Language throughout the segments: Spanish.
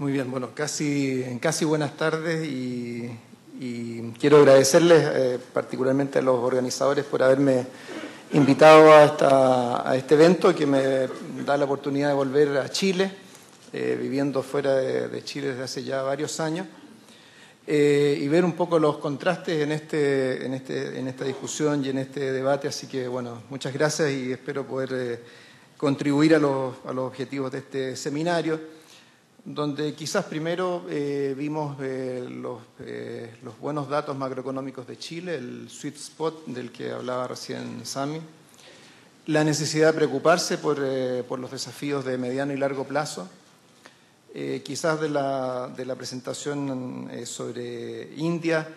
Muy bien, bueno, casi buenas tardes y quiero agradecerles particularmente a los organizadores por haberme invitado a este evento que me da la oportunidad de volver a Chile, viviendo fuera de Chile desde hace ya varios años, y ver un poco los contrastes en esta discusión y en este debate. Así que, bueno, muchas gracias y espero poder contribuir a los objetivos de este seminario, donde quizás primero vimos los buenos datos macroeconómicos de Chile, el sweet spot del que hablaba recién Sami, la necesidad de preocuparse por los desafíos de mediano y largo plazo, quizás de la presentación sobre India,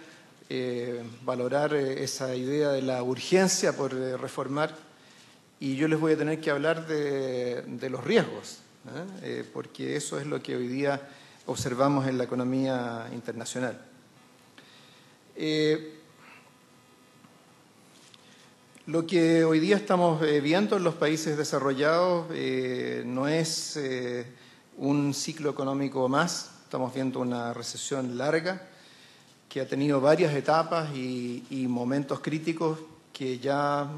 valorar esa idea de la urgencia por reformar, y yo les voy a tener que hablar de los riesgos, porque eso es lo que hoy día observamos en la economía internacional. Lo que hoy día estamos viendo en los países desarrollados no es un ciclo económico más. Estamos viendo una recesión larga que ha tenido varias etapas y momentos críticos que ya,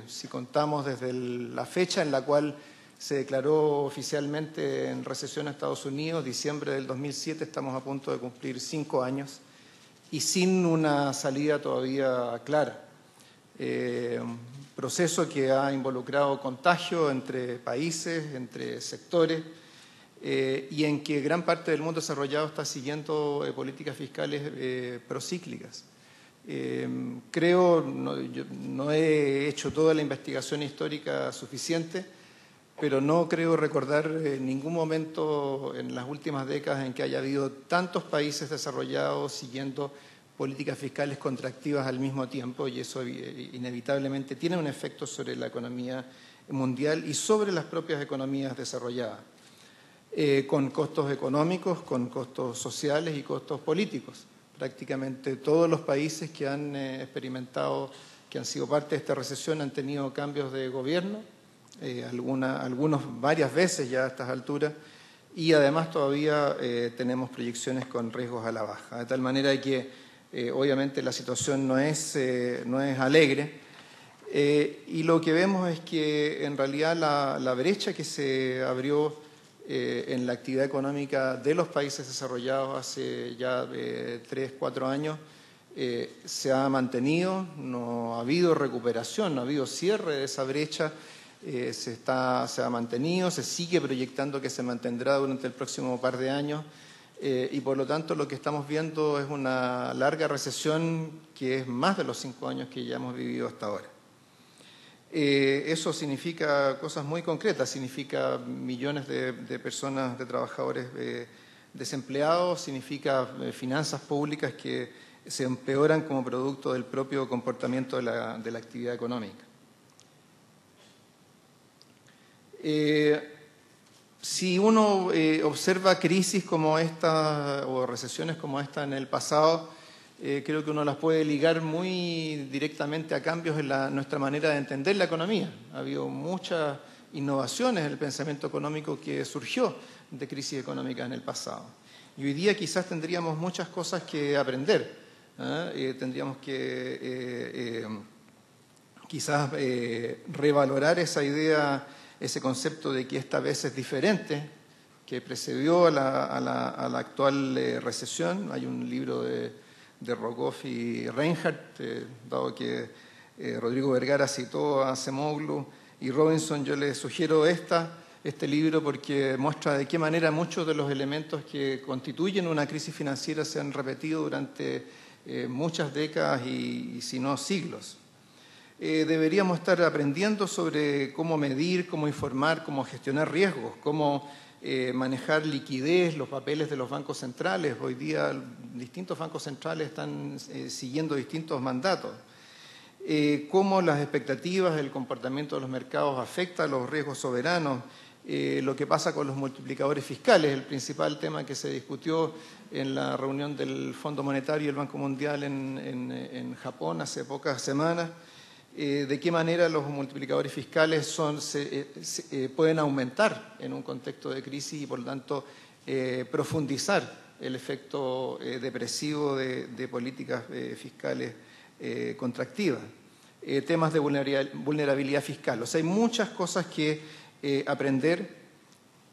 si contamos desde la fecha en la cual se declaró oficialmente en recesión a Estados Unidos, diciembre del 2007, estamos a punto de cumplir 5 años y sin una salida todavía clara. Un proceso que ha involucrado contagio entre países, entre sectores, y en que gran parte del mundo desarrollado está siguiendo políticas fiscales procíclicas. Creo, yo no he hecho toda la investigación histórica suficiente, pero no creo recordar ningún momento en las últimas décadas en que haya habido tantos países desarrollados siguiendo políticas fiscales contractivas al mismo tiempo, y eso inevitablemente tiene un efecto sobre la economía mundial y sobre las propias economías desarrolladas, con costos económicos, con costos sociales y costos políticos. Prácticamente todos los países que han experimentado, que han sido parte de esta recesión, han tenido cambios de gobierno, algunos varias veces ya a estas alturas, y además todavía tenemos proyecciones con riesgos a la baja, de tal manera que obviamente la situación no es alegre, y lo que vemos es que en realidad la brecha que se abrió en la actividad económica de los países desarrollados hace ya 3-4 años se ha mantenido, no ha habido recuperación, no ha habido cierre de esa brecha, se ha mantenido, se sigue proyectando que se mantendrá durante el próximo par de años, y por lo tanto lo que estamos viendo es una larga recesión que es más de los 5 años que ya hemos vivido hasta ahora. Eso significa cosas muy concretas, significa millones de personas, de trabajadores desempleados, significa finanzas públicas que se empeoran como producto del propio comportamiento de la actividad económica. Si uno observa crisis como esta o recesiones como esta en el pasado, creo que uno las puede ligar muy directamente a cambios en nuestra manera de entender la economía. Ha habido muchas innovaciones en el pensamiento económico que surgió de crisis económicas en el pasado. Y hoy día quizás tendríamos muchas cosas que aprender. Tendríamos que quizás revalorar esa idea, ese concepto de que esta vez es diferente, que precedió a la actual recesión. Hay un libro de Rogoff y Reinhardt, dado que Rodrigo Vergara citó a Acemoglu y Robinson, yo les sugiero este libro porque muestra de qué manera muchos de los elementos que constituyen una crisis financiera se han repetido durante muchas décadas y si no siglos. Deberíamos estar aprendiendo sobre cómo medir, cómo informar, cómo gestionar riesgos, cómo manejar liquidez, los papeles de los bancos centrales. Hoy día distintos bancos centrales están siguiendo distintos mandatos. Cómo las expectativas, el comportamiento de los mercados afecta a los riesgos soberanos, lo que pasa con los multiplicadores fiscales, el principal tema que se discutió en la reunión del Fondo Monetario y el Banco Mundial en Japón hace pocas semanas, de qué manera los multiplicadores fiscales pueden aumentar en un contexto de crisis y, por lo tanto, profundizar el efecto depresivo de políticas fiscales contractivas. Temas de vulnerabilidad fiscal. O sea, hay muchas cosas que aprender,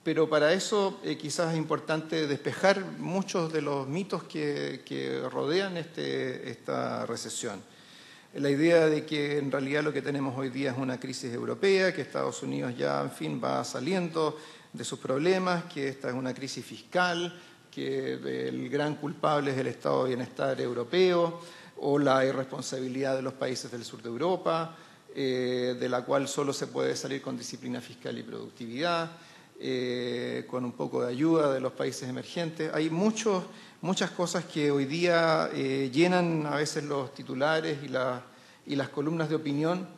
pero para eso quizás es importante despejar muchos de los mitos que rodean esta recesión. La idea de que en realidad lo que tenemos hoy día es una crisis europea, que Estados Unidos ya, en fin, va saliendo de sus problemas, que esta es una crisis fiscal, que el gran culpable es el estado de bienestar europeo o la irresponsabilidad de los países del sur de Europa, de la cual solo se puede salir con disciplina fiscal y productividad, con un poco de ayuda de los países emergentes. Hay muchas cosas que hoy día llenan a veces los titulares y las columnas de opinión,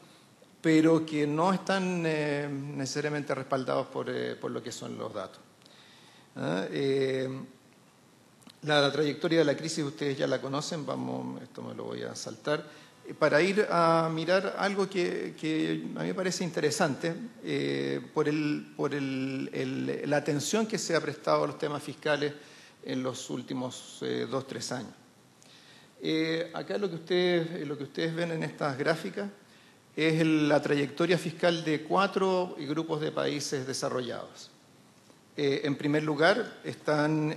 pero que no están necesariamente respaldados por lo que son los datos. La trayectoria de la crisis ustedes ya la conocen, esto me lo voy a saltar, para ir a mirar algo que a mí me parece interesante por la atención que se ha prestado a los temas fiscales en los últimos 2-3 años. Acá lo que ustedes ven en estas gráficas es la trayectoria fiscal de 4 grupos de países desarrollados. En primer lugar están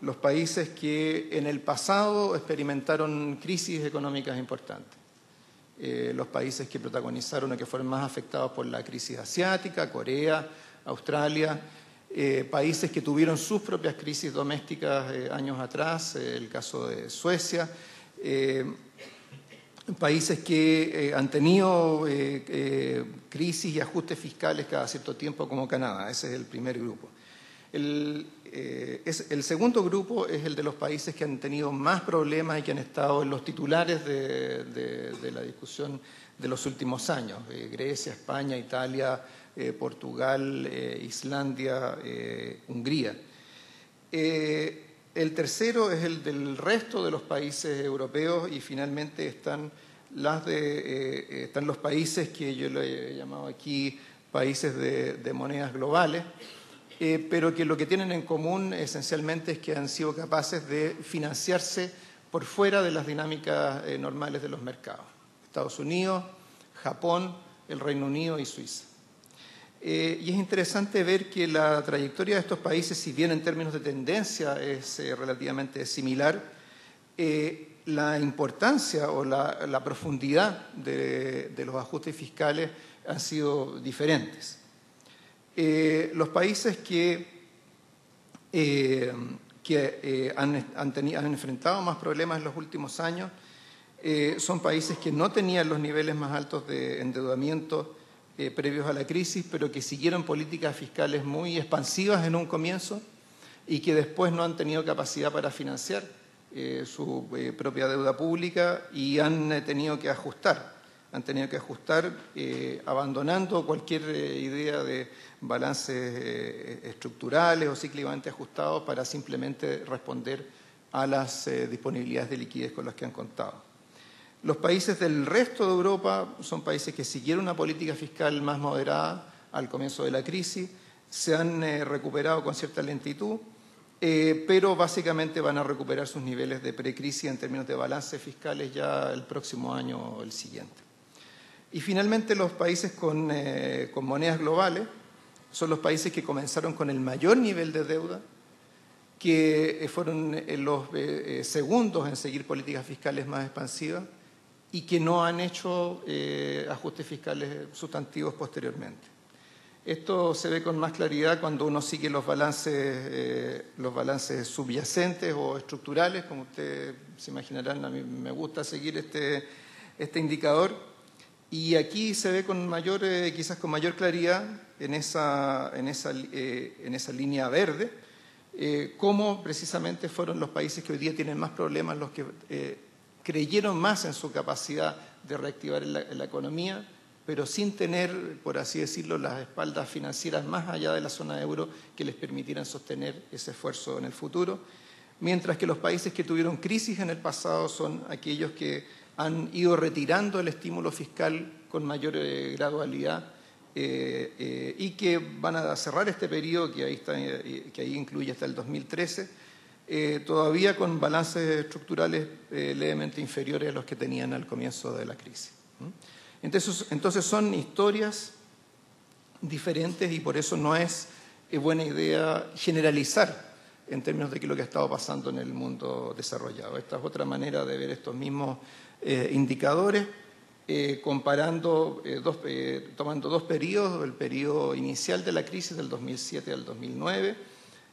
los países que en el pasado experimentaron crisis económicas importantes. Los países que protagonizaron o que fueron más afectados por la crisis asiática, Corea, Australia, países que tuvieron sus propias crisis domésticas años atrás, el caso de Suecia, países que han tenido crisis y ajustes fiscales cada cierto tiempo como Canadá. Ese es el primer grupo. El segundo grupo es el de los países que han tenido más problemas y que han estado en los titulares de la discusión de los últimos años. Grecia, España, Italia, Portugal, Islandia, Hungría. El tercero es el del resto de los países europeos y finalmente están los países que yo le he llamado aquí países de monedas globales, pero que lo que tienen en común esencialmente es que han sido capaces de financiarse por fuera de las dinámicas normales de los mercados. Estados Unidos, Japón, el Reino Unido y Suiza. Y es interesante ver que la trayectoria de estos países, si bien en términos de tendencia es relativamente similar, la importancia o la profundidad de los ajustes fiscales han sido diferentes. Los países que han enfrentado más problemas en los últimos años son países que no tenían los niveles más altos de endeudamiento previos a la crisis, pero que siguieron políticas fiscales muy expansivas en un comienzo y que después no han tenido capacidad para financiar su propia deuda pública y han tenido que ajustar abandonando cualquier idea de balances estructurales o cíclicamente ajustados para simplemente responder a las disponibilidades de liquidez con las que han contado. Los países del resto de Europa son países que siguieron una política fiscal más moderada al comienzo de la crisis, se han recuperado con cierta lentitud, pero básicamente van a recuperar sus niveles de precrisis en términos de balances fiscales ya el próximo año o el siguiente. Y finalmente los países con monedas globales son los países que comenzaron con el mayor nivel de deuda, que fueron los segundos en seguir políticas fiscales más expansivas y que no han hecho ajustes fiscales sustantivos posteriormente. Esto se ve con más claridad cuando uno sigue los balances subyacentes o estructurales. Como ustedes se imaginarán, a mí me gusta seguir este indicador. Y aquí se ve quizás con mayor claridad en esa línea verde, cómo precisamente fueron los países que hoy día tienen más problemas los que creyeron más en su capacidad de reactivar la economía, pero sin tener, por así decirlo, las espaldas financieras más allá de la zona euro que les permitieran sostener ese esfuerzo en el futuro, mientras que los países que tuvieron crisis en el pasado son aquellos que han ido retirando el estímulo fiscal con mayor gradualidad y que van a cerrar este periodo que ahí incluye hasta el 2013, todavía con balances estructurales levemente inferiores a los que tenían al comienzo de la crisis. Entonces son historias diferentes y por eso no es buena idea generalizar en términos de qué es lo que ha estado pasando en el mundo desarrollado. Esta es otra manera de ver estos mismos indicadores, comparando, tomando dos periodos, el periodo inicial de la crisis del 2007 al 2009,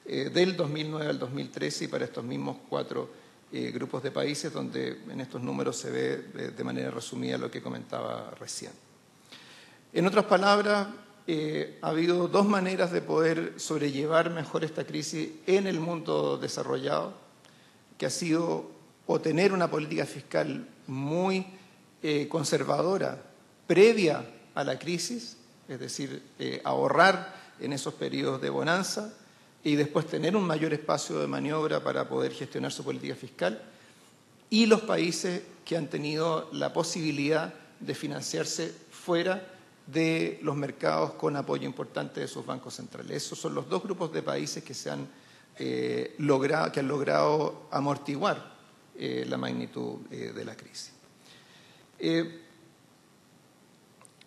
del 2009 al 2013 y para estos mismos cuatro grupos de países donde en estos números se ve de manera resumida lo que comentaba recién. En otras palabras, ha habido dos maneras de poder sobrellevar mejor esta crisis en el mundo desarrollado, que ha sido o tener una política fiscal muy conservadora previa a la crisis, es decir, ahorrar en esos periodos de bonanza y después tener un mayor espacio de maniobra para poder gestionar su política fiscal, y los países que han tenido la posibilidad de financiarse fuera de los mercados con apoyo importante de sus bancos centrales. Esos son los dos grupos de países que han logrado amortiguar la magnitud de la crisis.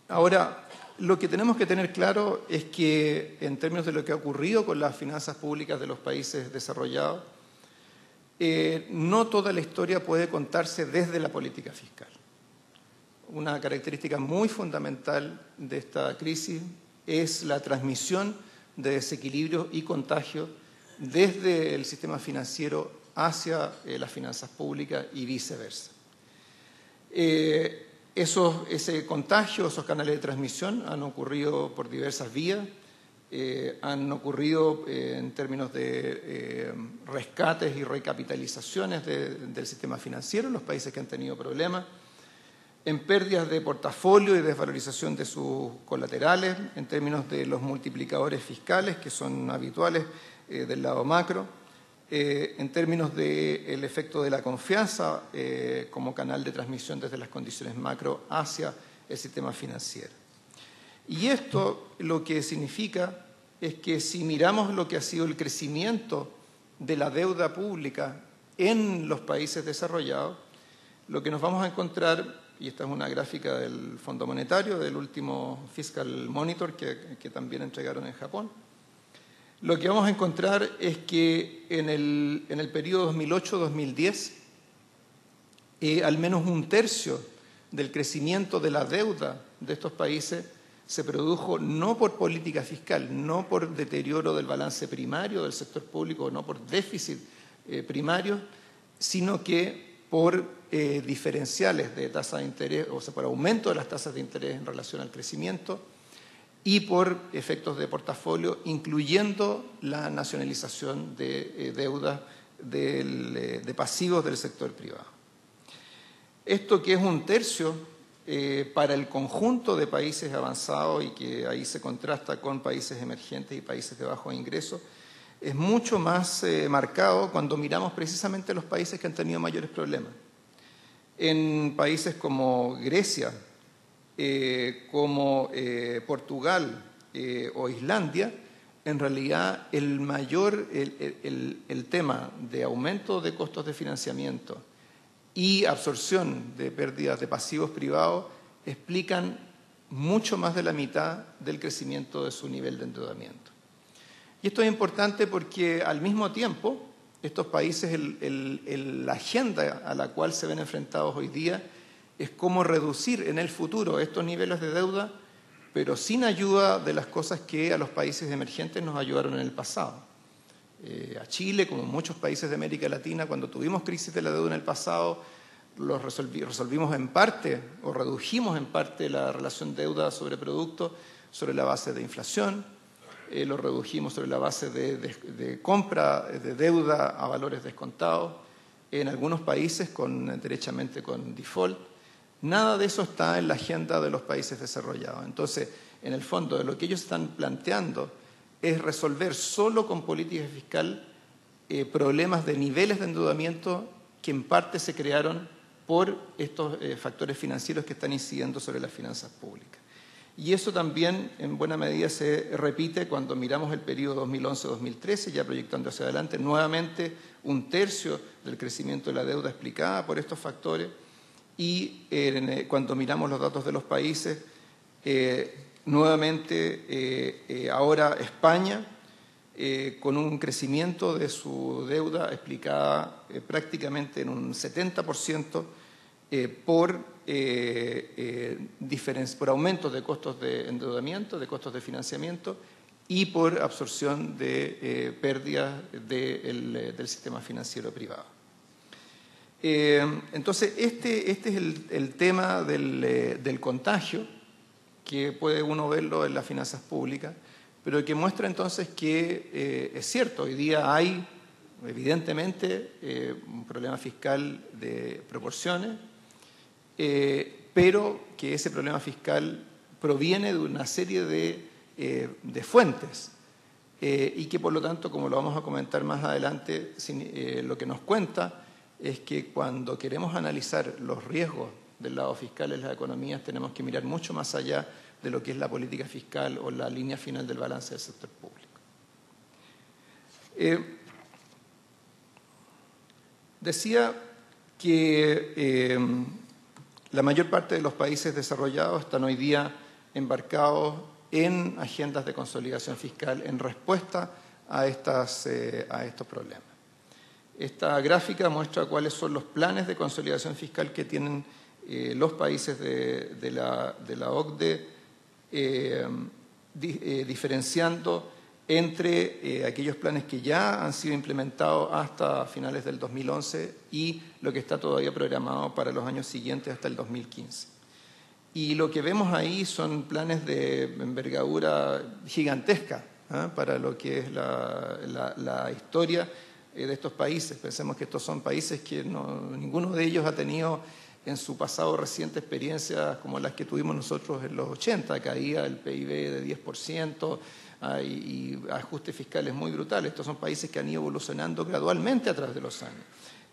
Ahora, lo que tenemos que tener claro es que en términos de lo que ha ocurrido con las finanzas públicas de los países desarrollados, no toda la historia puede contarse desde la política fiscal. Una característica muy fundamental de esta crisis es la transmisión de desequilibrios y contagios desde el sistema financiero hacia las finanzas públicas y viceversa. Ese contagio, esos canales de transmisión han ocurrido por diversas vías, han ocurrido en términos de rescates y recapitalizaciones del sistema financiero en los países que han tenido problemas, en pérdidas de portafolio y desvalorización de sus colaterales, en términos de los multiplicadores fiscales que son habituales del lado macro, en términos del efecto de la confianza como canal de transmisión desde las condiciones macro hacia el sistema financiero. Y esto lo que significa es que si miramos lo que ha sido el crecimiento de la deuda pública en los países desarrollados, lo que nos vamos a encontrar, y esta es una gráfica del Fondo Monetario, del último Fiscal Monitor que también entregaron en Japón, lo que vamos a encontrar es que en el periodo 2008-2010, al menos un tercio del crecimiento de la deuda de estos países se produjo no por política fiscal, no por deterioro del balance primario del sector público, no por déficit primario, sino que por diferenciales de tasa de interés, o sea, por aumento de las tasas de interés en relación al crecimiento y por efectos de portafolio, incluyendo la nacionalización de deudas de pasivos del sector privado. Esto, que es un tercio para el conjunto de países avanzados y que ahí se contrasta con países emergentes y países de bajos ingresos, es mucho más marcado cuando miramos precisamente los países que han tenido mayores problemas. En países como Grecia, como Portugal o Islandia, en realidad el tema de aumento de costos de financiamiento y absorción de pérdidas de pasivos privados explican mucho más de la mitad del crecimiento de su nivel de endeudamiento. Y esto es importante porque al mismo tiempo estos países, la agenda a la cual se ven enfrentados hoy día es cómo reducir en el futuro estos niveles de deuda, pero sin ayuda de las cosas que a los países emergentes nos ayudaron en el pasado. A Chile, como muchos países de América Latina, cuando tuvimos crisis de la deuda en el pasado, resolvimos en parte o redujimos en parte la relación deuda sobre producto sobre la base de inflación. Lo redujimos sobre la base de compra de deuda a valores descontados, en algunos países derechamente con default. Nada de eso está en la agenda de los países desarrollados. Entonces, en el fondo, de lo que ellos están planteando es resolver solo con política fiscal problemas de niveles de endeudamiento que en parte se crearon por estos factores financieros que están incidiendo sobre las finanzas públicas. Y eso también en buena medida se repite cuando miramos el periodo 2011-2013, ya proyectando hacia adelante, nuevamente un tercio del crecimiento de la deuda explicada por estos factores, y cuando miramos los datos de los países, nuevamente ahora España, con un crecimiento de su deuda explicada prácticamente en un 70% por aumentos de costos de endeudamiento, de costos de financiamiento y por absorción de pérdidas del sistema financiero privado. Entonces, este es el tema del contagio, que puede uno verlo en las finanzas públicas, pero que muestra entonces que es cierto, hoy día hay evidentemente un problema fiscal de proporciones, pero que ese problema fiscal proviene de una serie de fuentes y que por lo tanto, como lo vamos a comentar más adelante, lo que nos cuenta es que cuando queremos analizar los riesgos del lado fiscal en las economías tenemos que mirar mucho más allá de lo que es la política fiscal o la línea final del balance del sector público. Decía que la mayor parte de los países desarrollados están hoy día embarcados en agendas de consolidación fiscal en respuesta a estos problemas. Esta gráfica muestra cuáles son los planes de consolidación fiscal que tienen los países de la OCDE, diferenciando entre aquellos planes que ya han sido implementados hasta finales del 2011 y lo que está todavía programado para los años siguientes hasta el 2015. Y lo que vemos ahí son planes de envergadura gigantesca para lo que es la historia de estos países. Pensemos que estos son países que ninguno de ellos ha tenido en su pasado reciente experiencias como las que tuvimos nosotros en los 80, caía el PIB de 10% y ajustes fiscales muy brutales. Estos son países que han ido evolucionando gradualmente a través de los años.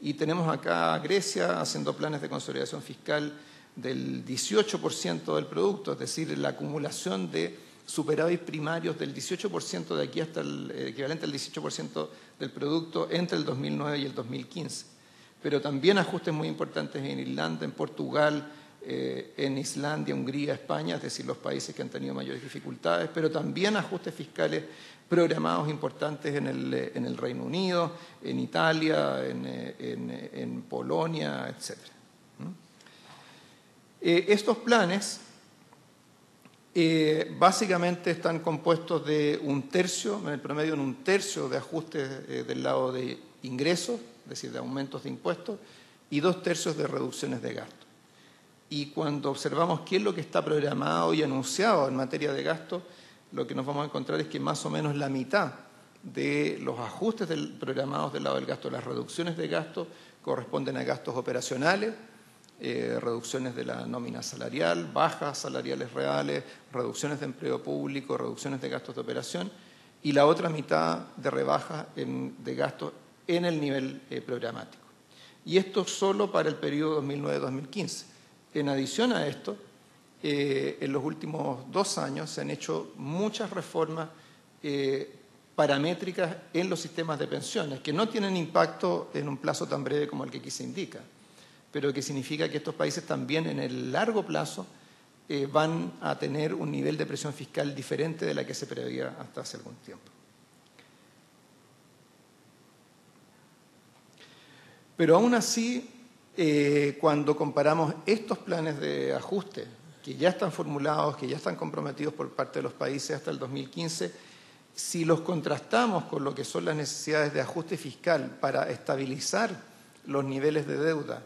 Y tenemos acá a Grecia haciendo planes de consolidación fiscal del 18% del producto, es decir, la acumulación de superávit primarios del 18% de aquí hasta el equivalente al 18% del producto entre el 2009 y el 2015. Pero también ajustes muy importantes en Irlanda, en Portugal, en Islandia, Hungría, España, es decir, los países que han tenido mayores dificultades, pero también ajustes fiscales programados importantes en el Reino Unido, en Italia, en Polonia, etc. Estos planes básicamente están compuestos de un tercio, en el promedio en un tercio de ajustes del lado de ingresos, es decir, de aumentos de impuestos, y 2/3 de reducciones de gasto. Y cuando observamos qué es lo que está programado y anunciado en materia de gasto, lo que nos vamos a encontrar es que más o menos la mitad de los ajustes programados del lado del gasto, las reducciones de gasto, corresponden a gastos operacionales, reducciones de la nómina salarial, bajas salariales reales, reducciones de empleo público, reducciones de gastos de operación, y la otra mitad de rebajas de gastos en el nivel programático. Y esto solo para el periodo 2009-2015. En adición a esto, en los últimos 2 años se han hecho muchas reformas paramétricas en los sistemas de pensiones, que no tienen impacto en un plazo tan breve como el que aquí se indica, pero que significa que estos países también en el largo plazo van a tener un nivel de presión fiscal diferente de la que se preveía hasta hace algún tiempo. Pero aún así, cuando comparamos estos planes de ajuste que ya están formulados, que ya están comprometidos por parte de los países hasta el 2015, si los contrastamos con lo que son las necesidades de ajuste fiscal para estabilizar los niveles de deuda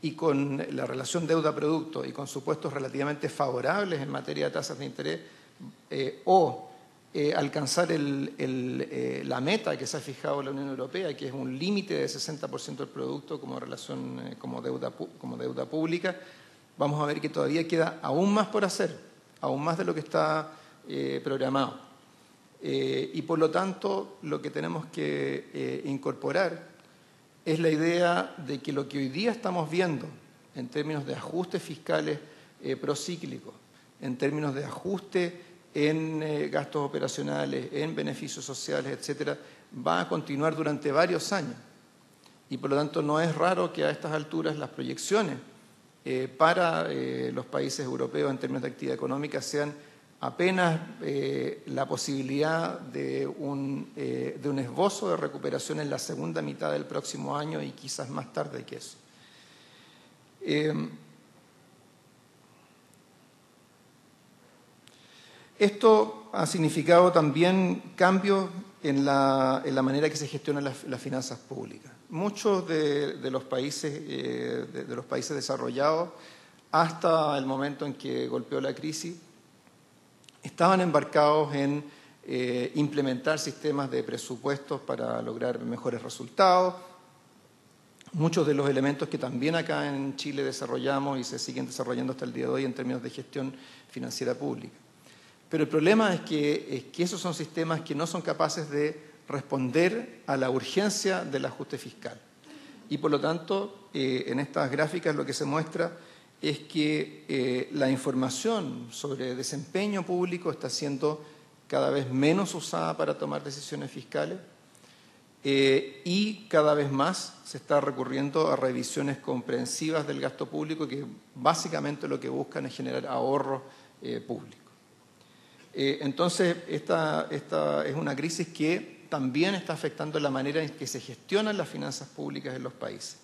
y con la relación deuda-producto y con supuestos relativamente favorables en materia de tasas de interés alcanzar la meta que se ha fijado la Unión Europea, que es un límite de 60% del producto como deuda pública, vamos a ver que todavía queda aún más por hacer, aún más de lo que está programado. Y por lo tanto, lo que tenemos que incorporar es la idea de que lo que hoy día estamos viendo en términos de ajustes fiscales procíclicos, en términos de ajuste en gastos operacionales, en beneficios sociales, etcétera, va a continuar durante varios años. Y por lo tanto no es raro que a estas alturas las proyecciones para los países europeos en términos de actividad económica sean apenas la posibilidad de un esbozo de recuperación en la segunda mitad del próximo año y quizás más tarde que eso. Esto ha significado también cambios en la manera que se gestionan las finanzas públicas. Muchos de los países desarrollados, hasta el momento en que golpeó la crisis, estaban embarcados en implementar sistemas de presupuestos para lograr mejores resultados. Muchos de los elementos que también acá en Chile desarrollamos y se siguen desarrollando hasta el día de hoy en términos de gestión financiera pública. Pero el problema es que esos son sistemas que no son capaces de responder a la urgencia del ajuste fiscal. Y por lo tanto, en estas gráficas lo que se muestra es que la información sobre desempeño público está siendo cada vez menos usada para tomar decisiones fiscales y cada vez más se está recurriendo a revisiones comprensivas del gasto público que básicamente lo que buscan es generar ahorro público. Entonces, esta es una crisis que también está afectando la manera en que se gestionan las finanzas públicas en los países.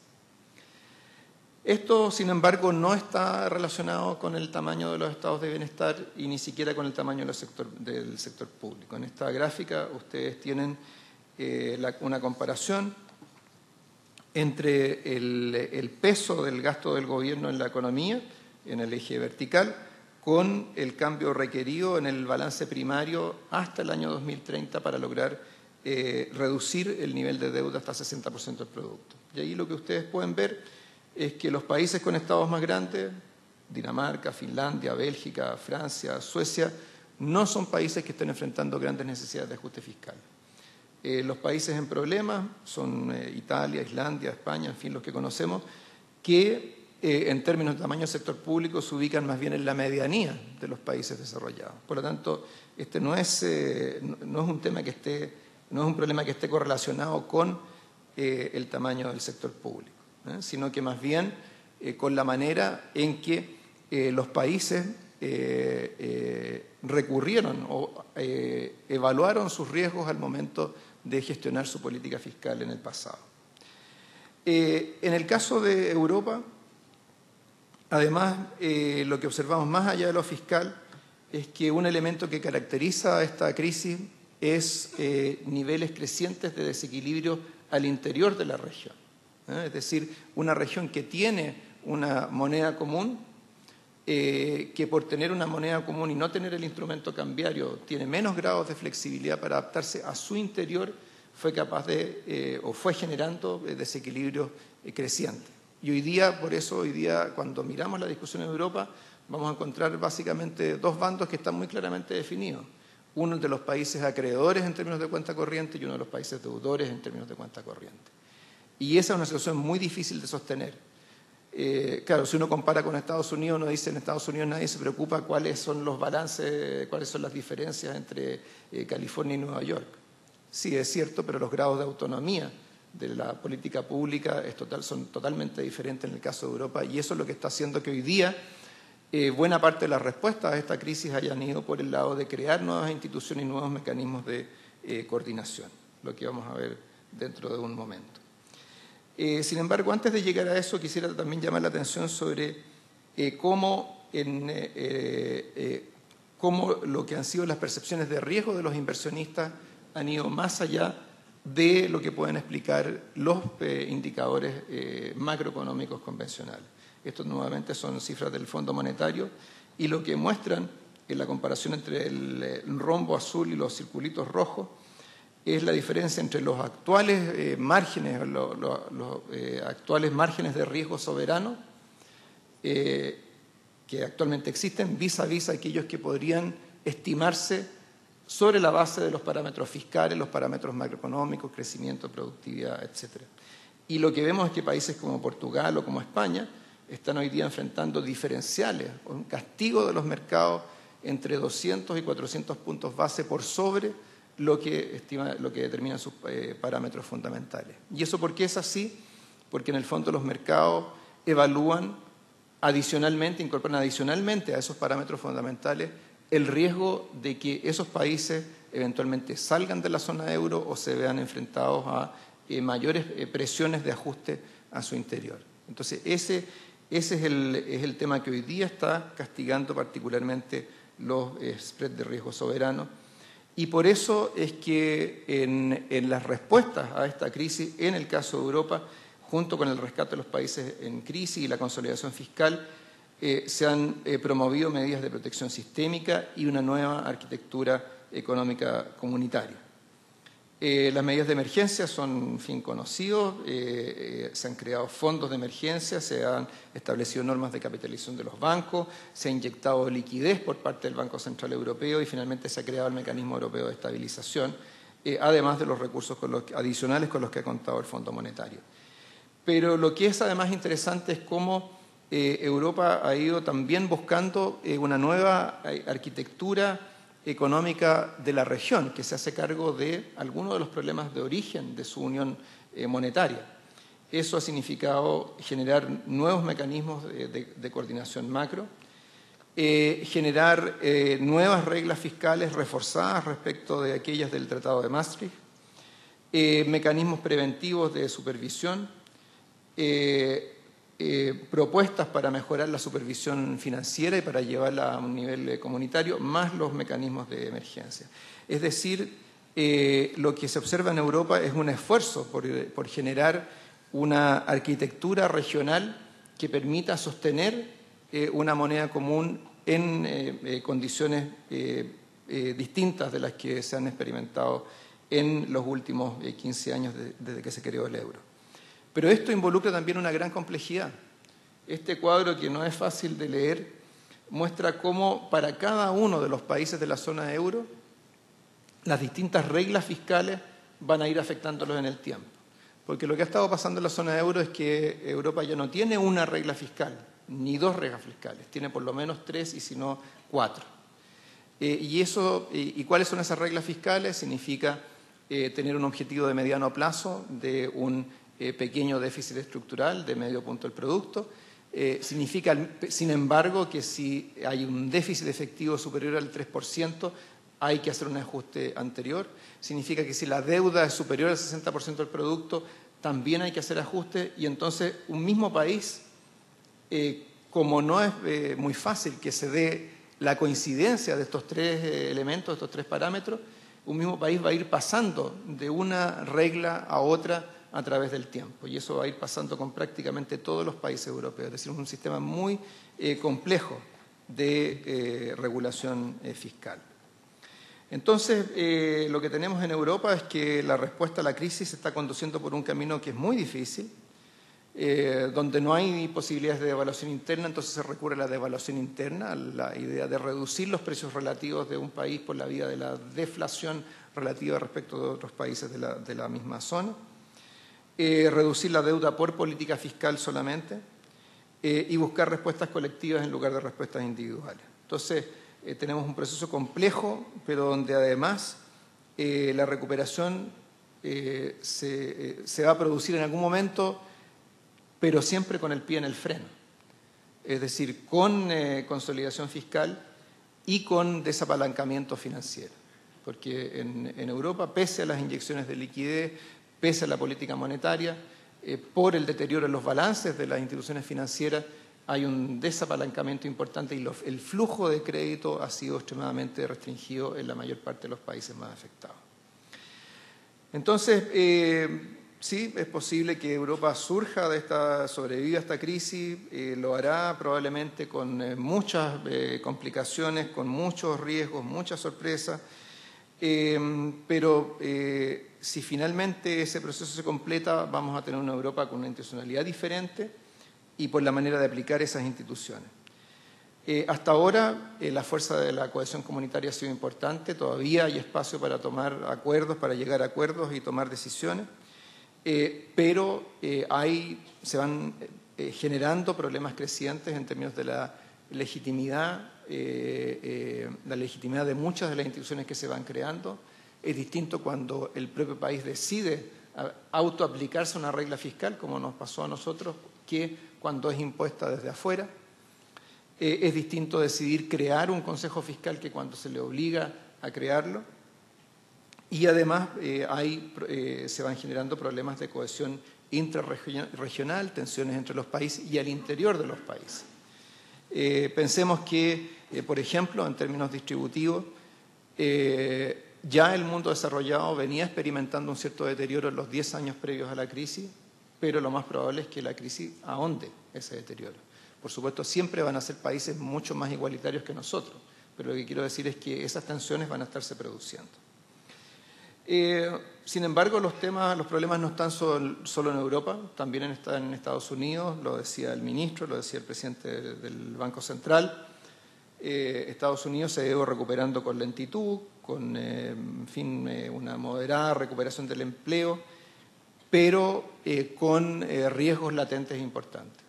Esto, sin embargo, no está relacionado con el tamaño de los estados de bienestar y ni siquiera con el tamaño del sector público. En esta gráfica ustedes tienen una comparación entre el peso del gasto del gobierno en la economía, en el eje vertical, con el cambio requerido en el balance primario hasta el año 2030 para lograr reducir el nivel de deuda hasta 60% del producto. Y ahí lo que ustedes pueden ver es que los países con estados más grandes, Dinamarca, Finlandia, Bélgica, Francia, Suecia, no son países que estén enfrentando grandes necesidades de ajuste fiscal. Los países en problemas son Italia, Islandia, España, en fin, los que conocemos, que en términos de tamaño del sector público se ubican más bien en la medianía de los países desarrollados. Por lo tanto, este no es un tema que no es un problema que esté correlacionado con el tamaño del sector público, sino que más bien con la manera en que los países recurrieron o evaluaron sus riesgos al momento de gestionar su política fiscal en el pasado. En el caso de Europa, además, lo que observamos más allá de lo fiscal es que un elemento que caracteriza a esta crisis es niveles crecientes de desequilibrio al interior de la región. Es decir, una región que tiene una moneda común, que por tener una moneda común y no tener el instrumento cambiario tiene menos grados de flexibilidad para adaptarse a su interior, fue capaz de, o fue generando desequilibrios crecientes. Y hoy día, por eso, cuando miramos la discusión en Europa, vamos a encontrar básicamente dos bandos que están muy claramente definidos. Uno de los países acreedores en términos de cuenta corriente y uno de los países deudores en términos de cuenta corriente. Y esa es una situación muy difícil de sostener. Claro, si uno compara con Estados Unidos, uno dice en Estados Unidos nadie se preocupa cuáles son los balances, cuáles son las diferencias entre California y Nueva York. Sí, es cierto, pero los grados de autonomía de la política pública son totalmente diferentes en el caso de Europa y eso es lo que está haciendo que hoy día buena parte de las respuestas a esta crisis hayan ido por el lado de crear nuevas instituciones y nuevos mecanismos de coordinación, lo que vamos a ver dentro de un momento. Sin embargo, antes de llegar a eso, quisiera también llamar la atención sobre cómo lo que han sido las percepciones de riesgo de los inversionistas han ido más allá de lo que pueden explicar los indicadores macroeconómicos convencionales. Estos nuevamente son cifras del Fondo Monetario y lo que muestran en la comparación entre el rombo azul y los circulitos rojos es la diferencia entre los actuales márgenes, actuales márgenes de riesgo soberano que actualmente existen vis a vis aquellos que podrían estimarse sobre la base de los parámetros fiscales, los parámetros macroeconómicos, crecimiento, productividad, etc. Y lo que vemos es que países como Portugal o como España están hoy día enfrentando diferenciales, un castigo de los mercados entre 200 y 400 puntos base por sobre lo que determinan sus parámetros fundamentales. ¿Y eso por qué es así? Porque en el fondo los mercados evalúan adicionalmente, incorporan adicionalmente a esos parámetros fundamentales el riesgo de que esos países eventualmente salgan de la zona euro o se vean enfrentados a mayores presiones de ajuste a su interior. Entonces, ese es el tema que hoy día está castigando particularmente los spreads de riesgo soberano. Y por eso es que en las respuestas a esta crisis, en el caso de Europa, junto con el rescate de los países en crisis y la consolidación fiscal, se han promovido medidas de protección sistémica y una nueva arquitectura económica comunitaria. Las medidas de emergencia son, en fin, conocidos, se han creado fondos de emergencia, se han establecido normas de capitalización de los bancos, se ha inyectado liquidez por parte del Banco Central Europeo y finalmente se ha creado el Mecanismo Europeo de Estabilización, además de los recursos adicionales con los que ha contado el Fondo Monetario. Pero lo que es además interesante es cómo Europa ha ido también buscando una nueva arquitectura económica de la región, que se hace cargo de algunos de los problemas de origen de su unión monetaria. Eso ha significado generar nuevos mecanismos de coordinación macro, generar nuevas reglas fiscales reforzadas respecto de aquellas del Tratado de Maastricht, mecanismos preventivos de supervisión, propuestas para mejorar la supervisión financiera y para llevarla a un nivel comunitario, más los mecanismos de emergencia. Es decir, lo que se observa en Europa es un esfuerzo por generar una arquitectura regional que permita sostener una moneda común en condiciones distintas de las que se han experimentado en los últimos 15 años desde que se creó el euro. Pero esto involucra también una gran complejidad. Este cuadro, que no es fácil de leer, muestra cómo para cada uno de los países de la zona euro las distintas reglas fiscales van a ir afectándolos en el tiempo. Porque lo que ha estado pasando en la zona euro es que Europa ya no tiene una regla fiscal, ni dos reglas fiscales, tiene por lo menos 3 y si no 4. ¿Y cuáles son esas reglas fiscales? Significa tener un objetivo de mediano plazo de un pequeño déficit estructural de medio punto del producto. Significa, sin embargo, que si hay un déficit efectivo superior al 3%, hay que hacer un ajuste anterior. Significa que si la deuda es superior al 60% del producto, también hay que hacer ajustes. Y entonces un mismo país, como no es muy fácil que se dé la coincidencia de estos tres elementos, de estos tres parámetros, un mismo país va a ir pasando de una regla a otra a través del tiempo. Y eso va a ir pasando con prácticamente todos los países europeos. Es decir, es un sistema muy complejo de regulación fiscal. Entonces, lo que tenemos en Europa es que la respuesta a la crisis se está conduciendo por un camino que es muy difícil, donde no hay posibilidades de devaluación interna, entonces se recurre a la devaluación interna, a la idea de reducir los precios relativos de un país por la vía de la deflación relativa respecto de otros países de la misma zona. Reducir la deuda por política fiscal solamente y buscar respuestas colectivas en lugar de respuestas individuales. Entonces, tenemos un proceso complejo, pero donde además la recuperación se va a producir en algún momento, pero siempre con el pie en el freno. Es decir, con consolidación fiscal y con desapalancamiento financiero. Porque en Europa, pese a las inyecciones de liquidez, pese a la política monetaria, por el deterioro en los balances de las instituciones financieras, hay un desapalancamiento importante y el flujo de crédito ha sido extremadamente restringido en la mayor parte de los países más afectados. Entonces, sí, es posible que Europa sobreviva a esta crisis, lo hará probablemente con muchas complicaciones, con muchos riesgos, muchas sorpresas, pero si finalmente ese proceso se completa, vamos a tener una Europa con una institucionalidad diferente y por la manera de aplicar esas instituciones. Hasta ahora, la fuerza de la cohesión comunitaria ha sido importante, todavía hay espacio para tomar acuerdos, para llegar a acuerdos y tomar decisiones, pero se van generando problemas crecientes en términos de la legitimidad de muchas de las instituciones que se van creando. Es distinto cuando el propio país decide autoaplicarse una regla fiscal, como nos pasó a nosotros, que cuando es impuesta desde afuera. Es distinto decidir crear un consejo fiscal que cuando se le obliga a crearlo. Y además se van generando problemas de cohesión intrarregional, tensiones entre los países y al interior de los países. Pensemos que, por ejemplo, en términos distributivos, ya el mundo desarrollado venía experimentando un cierto deterioro en los 10 años previos a la crisis, pero lo más probable es que la crisis ahonde ese deterioro. Por supuesto, siempre van a ser países mucho más igualitarios que nosotros, pero lo que quiero decir es que esas tensiones van a estarse produciendo. Sin embargo, los problemas no están solo en Europa, también están en Estados Unidos, lo decía el ministro, lo decía el presidente del Banco Central. Estados Unidos se ha ido recuperando con lentitud, con una moderada recuperación del empleo, pero con riesgos latentes importantes.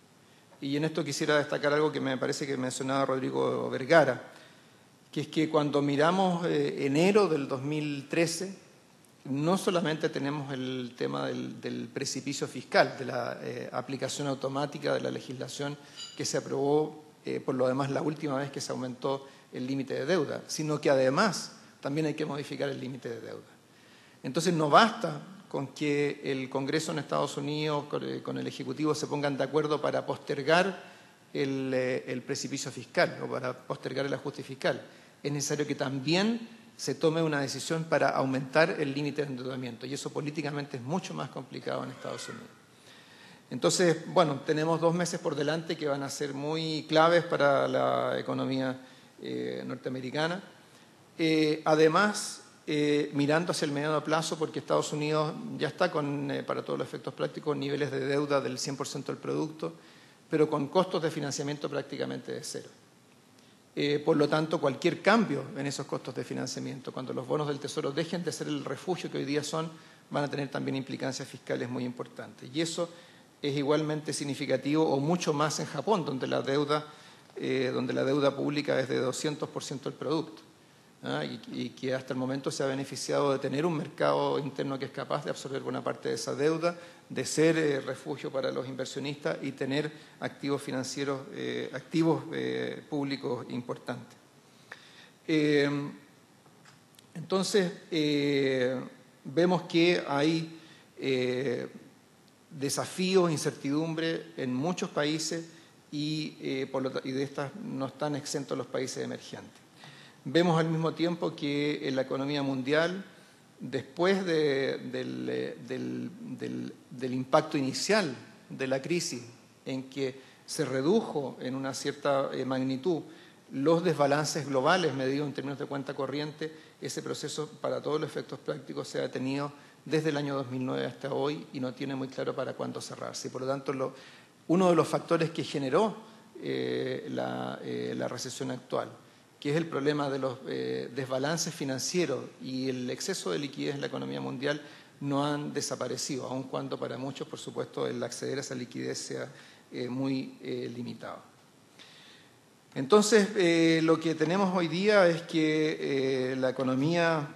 Y en esto quisiera destacar algo que me parece que mencionaba Rodrigo Vergara, que es que cuando miramos enero del 2013, no solamente tenemos el tema del precipicio fiscal, de la aplicación automática de la legislación que se aprobó, por lo demás, la última vez que se aumentó el límite de deuda, sino que además también hay que modificar el límite de deuda. Entonces no basta con que el Congreso en Estados Unidos, con el Ejecutivo, se pongan de acuerdo para postergar el precipicio fiscal o para postergar el ajuste fiscal. Es necesario que también se tome una decisión para aumentar el límite de endeudamiento, y eso políticamente es mucho más complicado en Estados Unidos. Entonces, bueno, tenemos 2 meses por delante que van a ser muy claves para la economía norteamericana. Además, mirando hacia el mediano plazo, porque Estados Unidos ya está con, para todos los efectos prácticos, niveles de deuda del 100% del producto, pero con costos de financiamiento prácticamente de cero. Por lo tanto, cualquier cambio en esos costos de financiamiento, cuando los bonos del Tesoro dejen de ser el refugio que hoy día son, van a tener también implicancias fiscales muy importantes. Y eso es igualmente significativo, o mucho más en Japón, donde la deuda pública es de 200% del producto, y que hasta el momento se ha beneficiado de tener un mercado interno que es capaz de absorber buena parte de esa deuda, de ser refugio para los inversionistas y tener activos financieros, públicos importantes. Entonces, vemos que hay desafíos, incertidumbre en muchos países y de estas no están exentos los países emergentes. Vemos al mismo tiempo que en la economía mundial, después del impacto inicial de la crisis, en que se redujo en una cierta magnitud los desbalances globales medidos en términos de cuenta corriente, ese proceso para todos los efectos prácticos se ha detenido desde el año 2009 hasta hoy y no tiene muy claro para cuándo cerrarse. Y por lo tanto, uno de los factores que generó la recesión actual, que es el problema de los desbalances financieros y el exceso de liquidez en la economía mundial, no han desaparecido, aun cuando para muchos, por supuesto, el acceder a esa liquidez sea muy limitado. Entonces, lo que tenemos hoy día es que la economía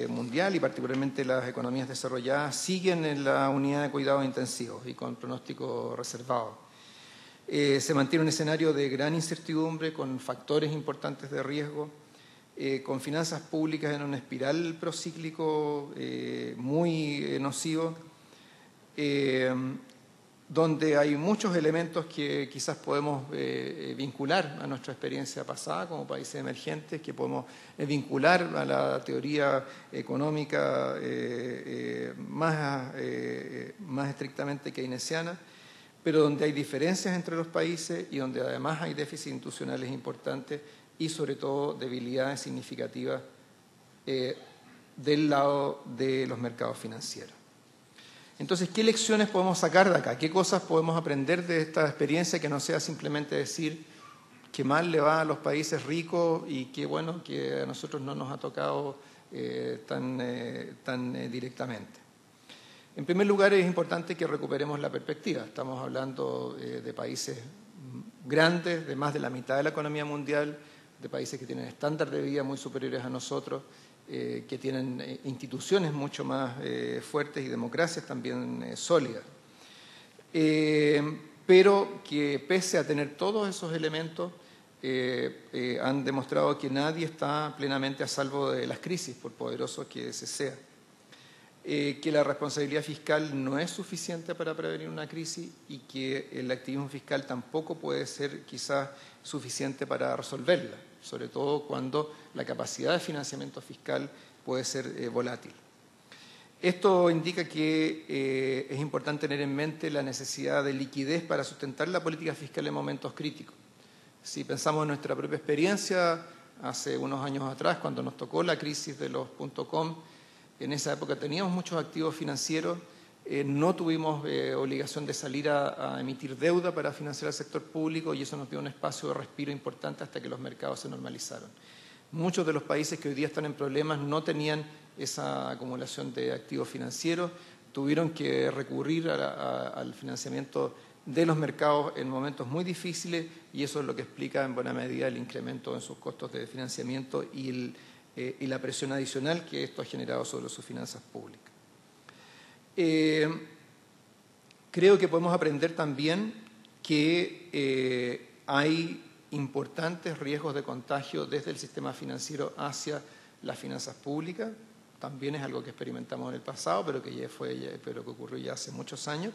mundial y particularmente las economías desarrolladas siguen en la unidad de cuidados intensivos y con pronóstico reservado. Se mantiene un escenario de gran incertidumbre con factores importantes de riesgo, con finanzas públicas en una espiral procíclico muy nocivo, donde hay muchos elementos que quizás podemos vincular a nuestra experiencia pasada como países emergentes, que podemos vincular a la teoría económica más estrictamente keynesiana, pero donde hay diferencias entre los países y donde además hay déficits institucionales importantes y sobre todo debilidades significativas del lado de los mercados financieros. Entonces, ¿qué lecciones podemos sacar de acá? ¿Qué cosas podemos aprender de esta experiencia que no sea simplemente decir que mal le va a los países ricos y que bueno, que a nosotros no nos ha tocado tan directamente? En primer lugar, es importante que recuperemos la perspectiva. Estamos hablando de países grandes, de más de la mitad de la economía mundial, de países que tienen estándares de vida muy superiores a nosotros, que tienen instituciones mucho más fuertes y democracias también sólidas. Pero que pese a tener todos esos elementos, han demostrado que nadie está plenamente a salvo de las crisis, por poderoso que ese sea. Que la responsabilidad fiscal no es suficiente para prevenir una crisis y que el activismo fiscal tampoco puede ser quizás suficiente para resolverla, sobre todo cuando la capacidad de financiamiento fiscal puede ser volátil. Esto indica que es importante tener en mente la necesidad de liquidez para sustentar la política fiscal en momentos críticos. Si pensamos en nuestra propia experiencia, hace unos años atrás, cuando nos tocó la crisis de los .com, en esa época teníamos muchos activos financieros, no tuvimos obligación de salir a emitir deuda para financiar el sector público y eso nos dio un espacio de respiro importante hasta que los mercados se normalizaron. Muchos de los países que hoy día están en problemas no tenían esa acumulación de activos financieros, tuvieron que recurrir al financiamiento de los mercados en momentos muy difíciles y eso es lo que explica en buena medida el incremento en sus costos de financiamiento y la presión adicional que esto ha generado sobre sus finanzas públicas. Creo que podemos aprender también que hay importantes riesgos de contagio desde el sistema financiero hacia las finanzas públicas. También es algo que experimentamos en el pasado, pero que ocurrió ya hace muchos años.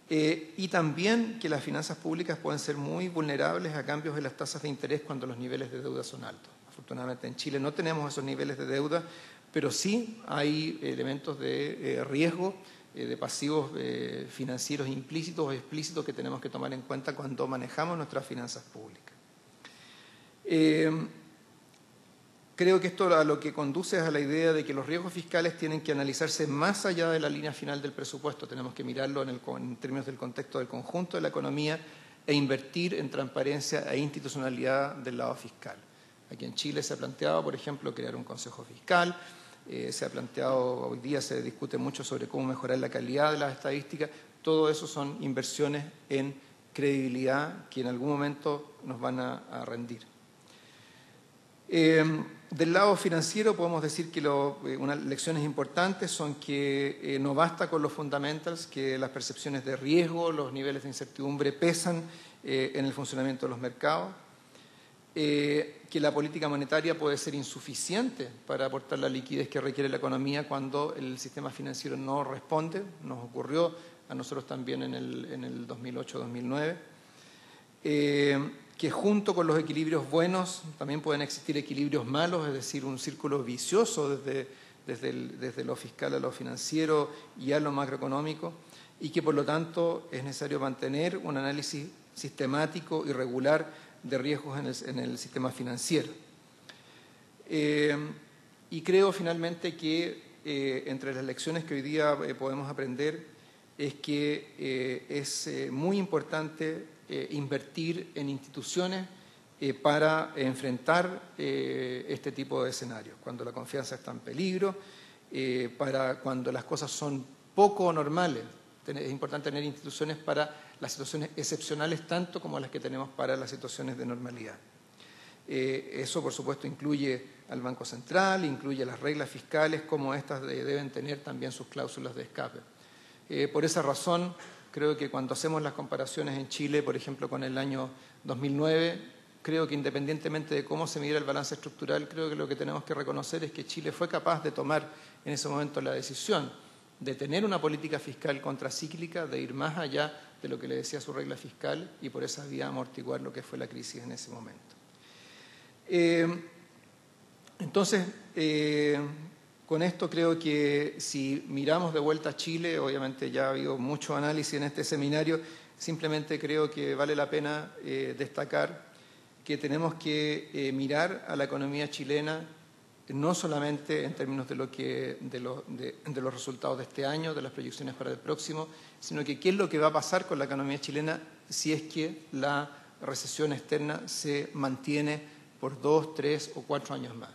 Y también que las finanzas públicas pueden ser muy vulnerables a cambios de las tasas de interés cuando los niveles de deuda son altos. Afortunadamente en Chile no tenemos esos niveles de deuda, pero sí hay elementos de riesgo, de pasivos financieros implícitos o explícitos que tenemos que tomar en cuenta cuando manejamos nuestras finanzas públicas. Creo que esto a lo que conduce es a la idea de que los riesgos fiscales tienen que analizarse más allá de la línea final del presupuesto. Tenemos que mirarlo en términos del contexto del conjunto de la economía e invertir en transparencia e institucionalidad del lado fiscal. Aquí en Chile se ha planteado, por ejemplo, crear un consejo fiscal. Se ha planteado, hoy día se discute mucho sobre cómo mejorar la calidad de las estadísticas. Todo eso son inversiones en credibilidad que en algún momento nos van a rendir. Del lado financiero podemos decir que unas lecciones importantes son que no basta con los fundamentals, que las percepciones de riesgo, los niveles de incertidumbre pesan en el funcionamiento de los mercados, que la política monetaria puede ser insuficiente para aportar la liquidez que requiere la economía cuando el sistema financiero no responde. Nos ocurrió a nosotros también en el 2008-2009. Que junto con los equilibrios buenos también pueden existir equilibrios malos, es decir, un círculo vicioso desde lo fiscal a lo financiero y a lo macroeconómico, y que por lo tanto es necesario mantener un análisis sistemático y regular de riesgos en el sistema financiero. Y creo finalmente que entre las lecciones que hoy día podemos aprender es que es muy importante invertir en instituciones para enfrentar este tipo de escenarios, cuando la confianza está en peligro, para cuando las cosas son poco normales. Es importante tener instituciones para las situaciones excepcionales tanto como las que tenemos para las situaciones de normalidad. Eso, por supuesto, incluye al Banco Central, incluye las reglas fiscales, como estas deben tener también sus cláusulas de escape. Por esa razón, creo que cuando hacemos las comparaciones en Chile, por ejemplo, con el año 2009, creo que independientemente de cómo se mira el balance estructural, creo que lo que tenemos que reconocer es que Chile fue capaz de tomar en ese momento la decisión de tener una política fiscal contracíclica, de ir más allá de lo que le decía su regla fiscal y por esa vía amortiguar lo que fue la crisis en ese momento. Entonces, con esto creo que si miramos de vuelta a Chile, obviamente ya ha habido mucho análisis en este seminario, simplemente creo que vale la pena destacar que tenemos que mirar a la economía chilena no solamente en términos de los resultados de este año, de las proyecciones para el próximo, sino que qué es lo que va a pasar con la economía chilena si es que la recesión externa se mantiene por 2, 3 o 4 años más.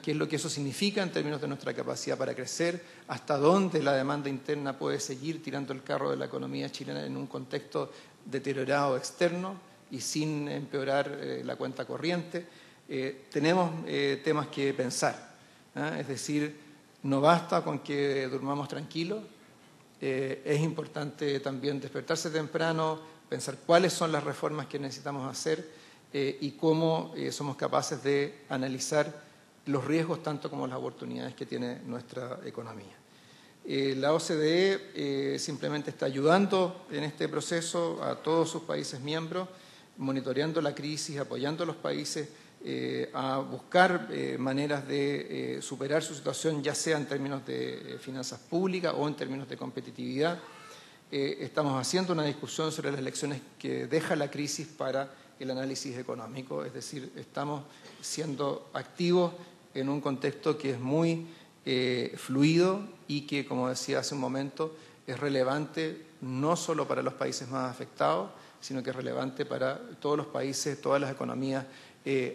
qué es lo que eso significa en términos de nuestra capacidad para crecer, hasta dónde la demanda interna puede seguir tirando el carro de la economía chilena en un contexto deteriorado externo y sin empeorar la cuenta corriente. Tenemos temas que pensar, es decir, no basta con que durmamos tranquilos, es importante también despertarse temprano, pensar cuáles son las reformas que necesitamos hacer y cómo somos capaces de analizar los riesgos tanto como las oportunidades que tiene nuestra economía. La OCDE simplemente está ayudando en este proceso a todos sus países miembros, monitoreando la crisis, apoyando a los países a buscar maneras de superar su situación, ya sea en términos de finanzas públicas o en términos de competitividad. Estamos haciendo una discusión sobre las lecciones que deja la crisis para el análisis económico, es decir, estamos siendo activos en un contexto que es muy fluido y que, como decía hace un momento, es relevante no solo para los países más afectados, sino que es relevante para todos los países, todas las economías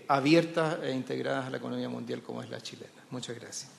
abiertas e integradas a la economía mundial como es la chilena. Muchas gracias.